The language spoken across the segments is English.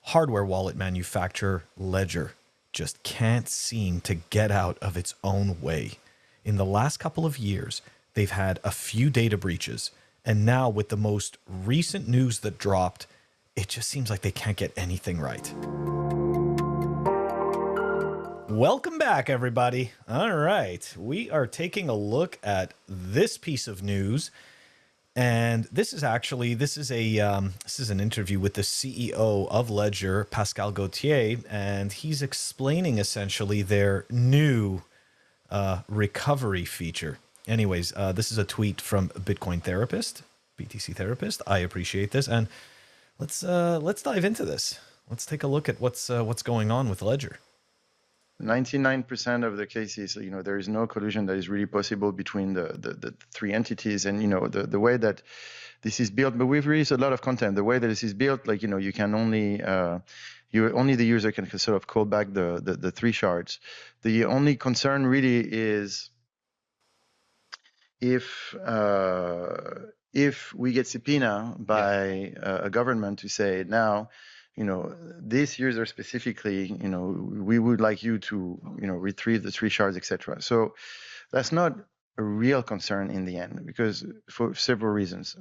hardware wallet manufacturer Ledger just can't seem to get out of its own way. In the last couple of years, they've had a few data breaches, and now with the most recent news that dropped, it just seems like they can't get anything right. Welcome back, everybody. All right, we are taking a look at this piece of news. And this is an interview with the CEO of Ledger, Pascal Gauthier, and he's explaining essentially their new recovery feature. Anyways, this is a tweet from Bitcoin Therapist, BTC Therapist. I appreciate this, and let's dive into this. Let's take a look at what's going on with Ledger. 99% of the cases, there is no collusion that is really possible between the three entities, and the way that this is built. But we've released a lot of content. The way that this is built, you can only the user can sort of call back the three shards. The only concern really is if we get subpoena by a government to say now, this user specifically, we would like you to, retrieve the three shards, etc. So that's not a real concern in the end, because for several reasons.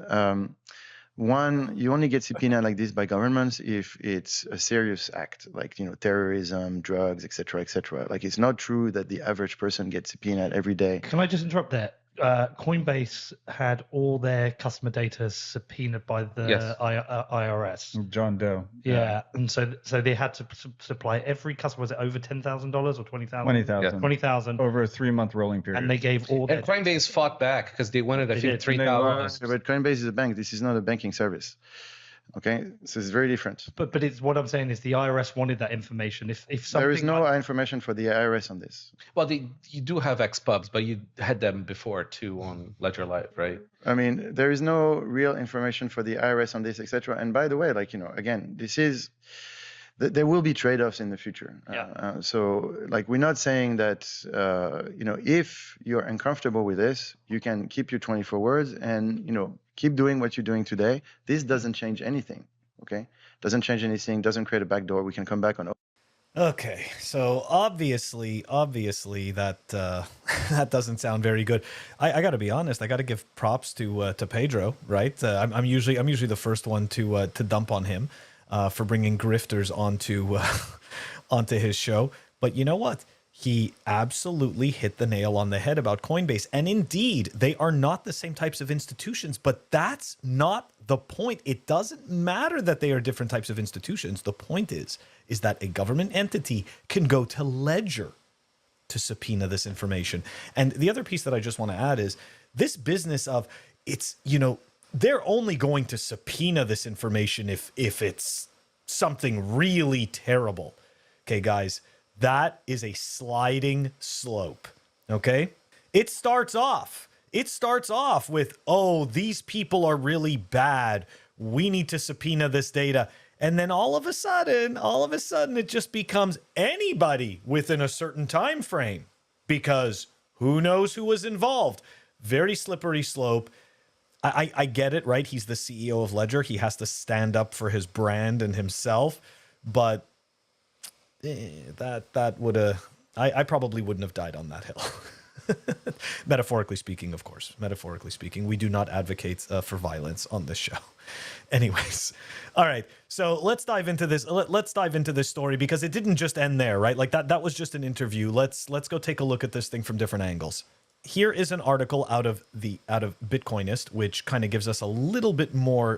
One, you only get subpoena like this by governments if it's a serious act, like, terrorism, drugs, etc., etc. Like, it's not true that the average person gets subpoenaed every day. Can I just interrupt there? Coinbase had all their customer data subpoenaed by the IRS. John Doe. Yeah, and so they had to supply every customer. Was it over $10,000 or 20,000? 20,000. 20,000 over a 3-month rolling period. And they gave all. And Coinbase fought back because they wanted I think 3,000. But Coinbase is a bank. This is not a banking service. Okay, so it's very different. But it's what I'm saying is the IRS wanted that information. If something there is no information for the IRS on this. Well, you do have XPubs, but you had them before too on Ledger Live, right? I mean, there is no real information for the IRS on this, etc. And by the way, again, this is there will be trade-offs in the future. So, we're not saying that if you're uncomfortable with this, you can keep your 24 words and keep doing what you're doing today. This doesn't change anything, okay? Doesn't change anything, doesn't create a backdoor. We can come back on. Okay, so obviously that that doesn't sound very good. I got to be honest. I got to give props to Pedro, right? I'm usually the first one to dump on him for bringing grifters onto his show. But you know what? He absolutely hit the nail on the head about Coinbase. And indeed, they are not the same types of institutions, but that's not the point. It doesn't matter that they are different types of institutions. The point is that a government entity can go to Ledger to subpoena this information. And the other piece that I just want to add is this business of they're only going to subpoena this information if it's something really terrible. Okay, guys. That is a sliding slope, okay? It starts off with, oh, these people are really bad. We need to subpoena this data. And then all of a sudden, it just becomes anybody within a certain time frame, because who knows who was involved. Very slippery slope. I get it, right? He's the CEO of Ledger. He has to stand up for his brand and himself, but that would I probably wouldn't have died on that hill. Metaphorically speaking, of course. Metaphorically speaking, we do not advocate for violence on this show. Anyways, all right. So let's dive into this. Let's dive into this story, because it didn't just end there, right? Like that was just an interview. Let's go take a look at this thing from different angles. Here is an article out of Bitcoinist, which kind of gives us a little bit more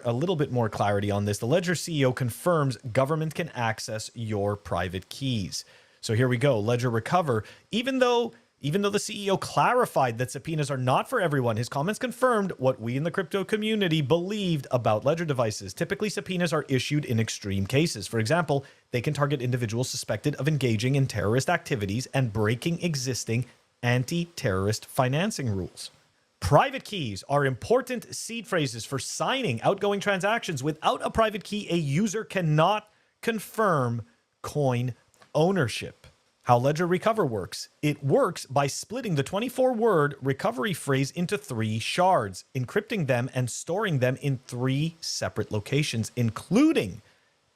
clarity on this. The Ledger CEO confirms government can access your private keys. So here we go. Ledger Recover. Even though the CEO clarified that subpoenas are not for everyone, his comments confirmed what we in the crypto community believed about Ledger devices. Typically, subpoenas are issued in extreme cases. For example, they can target individuals suspected of engaging in terrorist activities and breaking existing anti-terrorist financing rules. Private keys are important seed phrases for signing outgoing transactions. Without a private key, a user cannot confirm coin ownership. How Ledger Recover works. It works by splitting the 24-word recovery phrase into 3 shards, encrypting them and storing them in 3 separate locations, including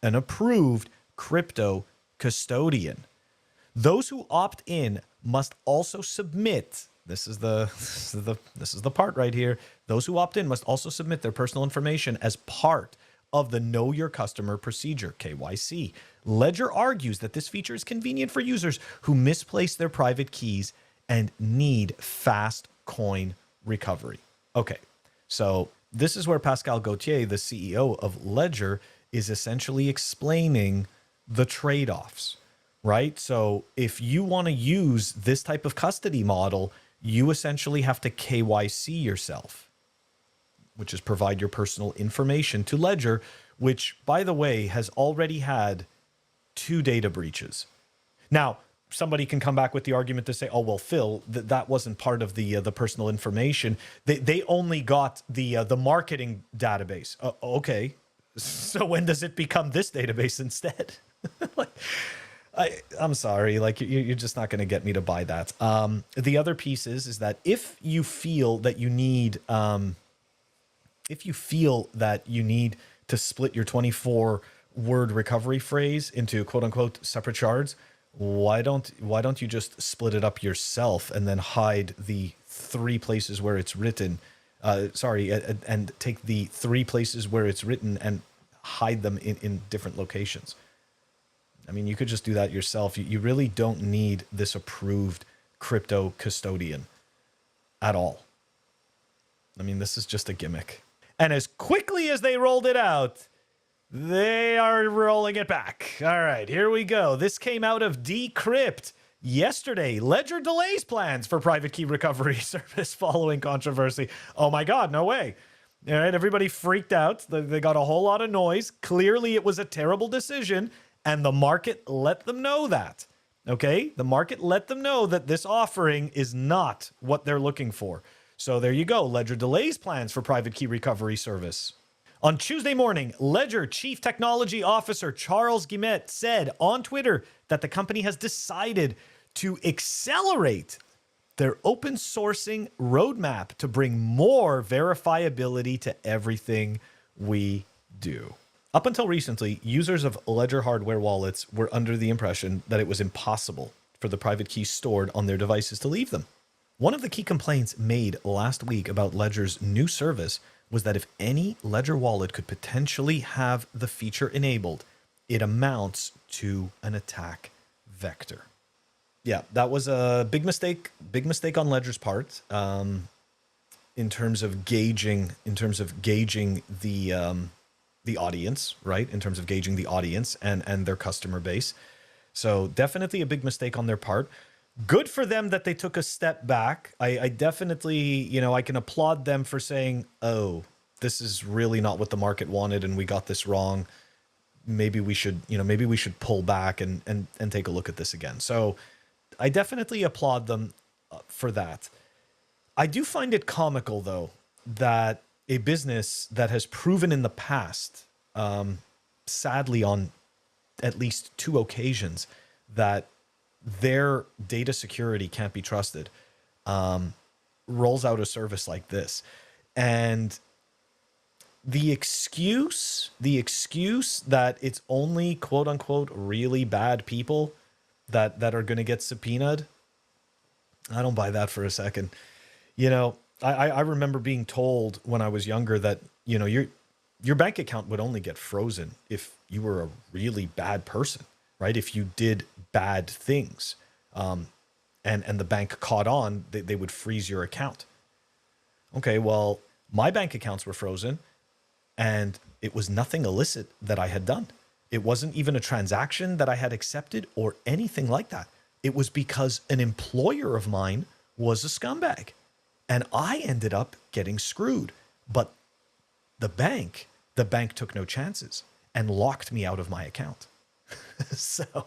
an approved crypto custodian. Those who opt in must also submit. This is the part right here. Those who opt in must also submit their personal information as part of the Know Your Customer procedure, KYC. Ledger argues that this feature is convenient for users who misplace their private keys and need fast coin recovery. Okay, so this is where Pascal Gauthier, the CEO of Ledger, is essentially explaining the trade-offs, right? So if you want to use this type of custody model, you essentially have to KYC yourself, which is provide your personal information to Ledger, which, by the way, has already had 2 data breaches. Now, somebody can come back with the argument to say, oh, well, Phil, that wasn't part of the personal information. They only got the marketing database. Okay, so when does it become this database instead? Like, I'm sorry, like you're just not going to get me to buy that. The other piece is that if you feel that you need to split your 24-word recovery phrase into quote unquote separate shards, why don't you just split it up yourself and then hide the 3 places where it's written? And take the 3 places where it's written and hide them in different locations. I mean, you could just do that yourself. You really don't need this approved crypto custodian at all. I mean, this is just a gimmick. And as quickly as they rolled it out, they are rolling it back. All right, here we go. This came out of Decrypt yesterday. Ledger delays plans for private key recovery service following controversy. Oh my God, no way. All right, everybody freaked out. They got a whole lot of noise. Clearly, it was a terrible decision, and the market let them know that. Okay, the market let them know that this offering is not what they're looking for. So there you go. Ledger delays plans for private key recovery service. On Tuesday morning, Ledger Chief Technology Officer Charles Guillemette said on Twitter that the company has decided to accelerate their open sourcing roadmap to bring more verifiability to everything we do. Up until recently, users of Ledger hardware wallets were under the impression that it was impossible for the private keys stored on their devices to leave them. One of the key complaints made last week about Ledger's new service was that if any Ledger wallet could potentially have the feature enabled, it amounts to an attack vector. Yeah, that was a big mistake on Ledger's part in terms of gauging the audience, right? In terms of gauging the audience and their customer base. So definitely a big mistake on their part. Good for them that they took a step back. I definitely, I can applaud them for saying, oh, this is really not what the market wanted and we got this wrong. Maybe we should pull back and take a look at this again. So I definitely applaud them for that. I do find it comical, though, that a business that has proven in the past, sadly on at least 2 occasions, that their data security can't be trusted, rolls out a service like this. And the excuse that it's only quote unquote really bad people that are going to get subpoenaed, I don't buy that for a second. I remember being told when I was younger that, your bank account would only get frozen if you were a really bad person, right? If you did bad things, and the bank caught on, they would freeze your account. Okay, well, my bank accounts were frozen and it was nothing illicit that I had done. It wasn't even a transaction that I had accepted or anything like that. It was because an employer of mine was a scumbag and I ended up getting screwed. But the bank took no chances and locked me out of my account. So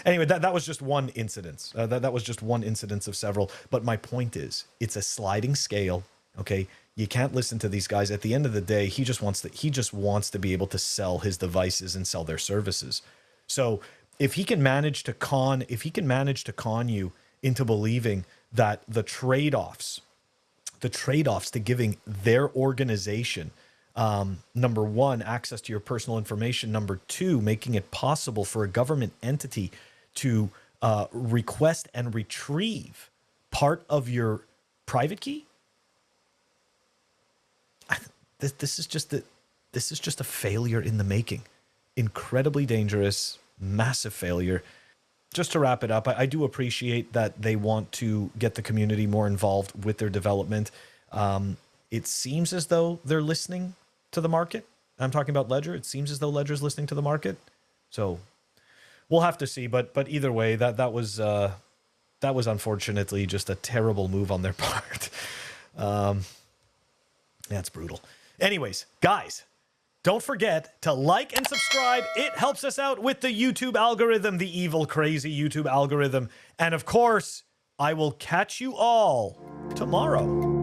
anyway, that was just one incident. That was just one incidence of several. But my point is, it's a sliding scale. Okay, you can't listen to these guys. At the end of the day, he just wants to be able to sell his devices and sell their services. So if he can manage to con you into believing that the trade-offs to giving their organization Number one, access to your personal information. Number two, making it possible for a government entity to request and retrieve part of your private key. This is just a failure in the making. Incredibly dangerous, massive failure. Just to wrap it up, I do appreciate that they want to get the community more involved with their development. It seems as though they're listening to the market. I'm talking about Ledger. It seems as though Ledger's listening to the market. So we'll have to see. But either way, that was unfortunately just a terrible move on their part. That's brutal. Anyways, guys, don't forget to like and subscribe. It helps us out with the YouTube algorithm, the evil, crazy YouTube algorithm. And of course, I will catch you all tomorrow.